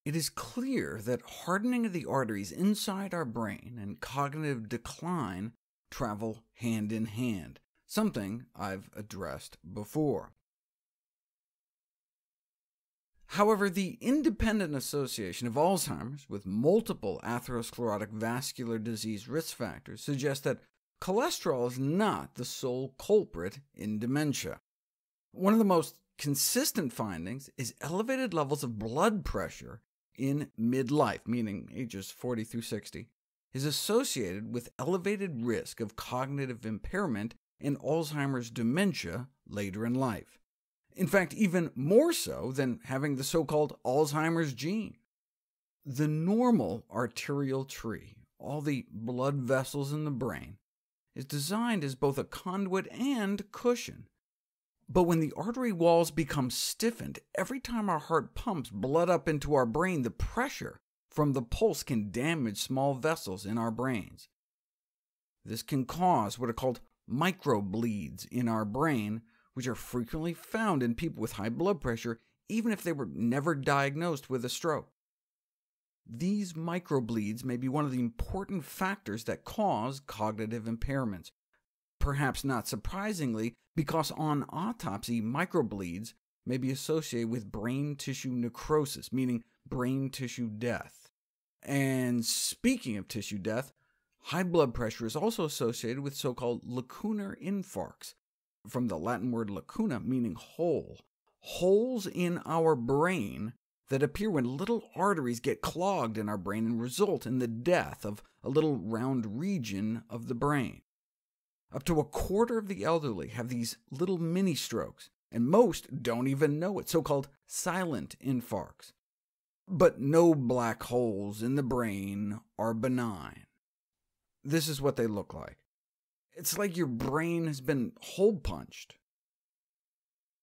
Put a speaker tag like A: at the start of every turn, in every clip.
A: It is clear that hardening of the arteries inside our brain and cognitive decline travel hand in hand, something I've addressed before. However, the independent association of Alzheimer's with multiple atherosclerotic vascular disease risk factors suggests that cholesterol is not the sole culprit in dementia. One of the most consistent findings is elevated levels of blood pressure in midlife, meaning ages 40 through 60, is associated with elevated risk of cognitive impairment and Alzheimer's dementia later in life. In fact, even more so than having the so-called Alzheimer's gene. The normal arterial tree, all the blood vessels in the brain, is designed as both a conduit and cushion. But when the artery walls become stiffened, every time our heart pumps blood up into our brain, the pressure from the pulse can damage small vessels in our brains. This can cause what are called microbleeds in our brain, which are frequently found in people with high blood pressure, even if they were never diagnosed with a stroke. These microbleeds may be one of the important factors that cause cognitive impairments, perhaps not surprisingly, because on autopsy, microbleeds may be associated with brain tissue necrosis, meaning brain tissue death. And speaking of tissue death, high blood pressure is also associated with so-called lacunar infarcts, from the Latin word lacuna, meaning hole, holes in our brain that appear when little arteries get clogged in our brain and result in the death of a little round region of the brain. Up to a quarter of the elderly have these little mini-strokes, and most don't even know it, so-called silent infarcts. But no black holes in the brain are benign. This is what they look like. It's like your brain has been hole-punched.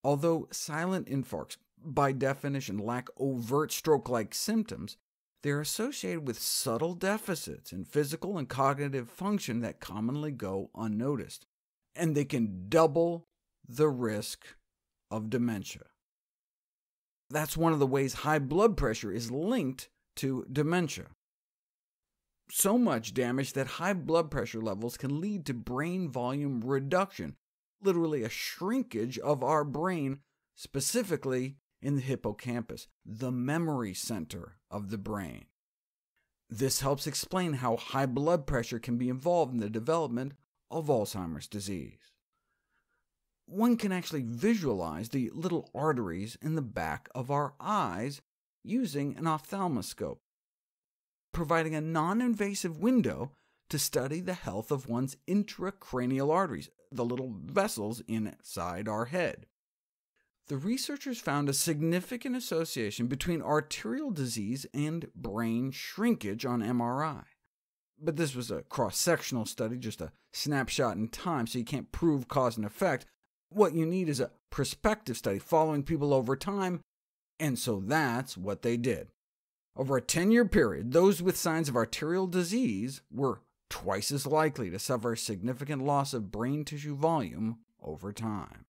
A: Although silent infarcts, by definition, lack overt stroke-like symptoms, they are associated with subtle deficits in physical and cognitive function that commonly go unnoticed, and they can double the risk of dementia. That's one of the ways high blood pressure is linked to dementia. So much damage that high blood pressure levels can lead to brain volume reduction, literally a shrinkage of our brain, specifically in the hippocampus, the memory center of the brain. This helps explain how high blood pressure can be involved in the development of Alzheimer's disease. One can actually visualize the little arteries in the back of our eyes using an ophthalmoscope, providing a non-invasive window to study the health of one's intracranial arteries, the little vessels inside our head. The researchers found a significant association between arterial disease and brain shrinkage on MRI. But this was a cross-sectional study, just a snapshot in time, so you can't prove cause and effect. What you need is a prospective study following people over time, and so that's what they did. Over a 10-year period, those with signs of arterial disease were twice as likely to suffer a significant loss of brain tissue volume over time.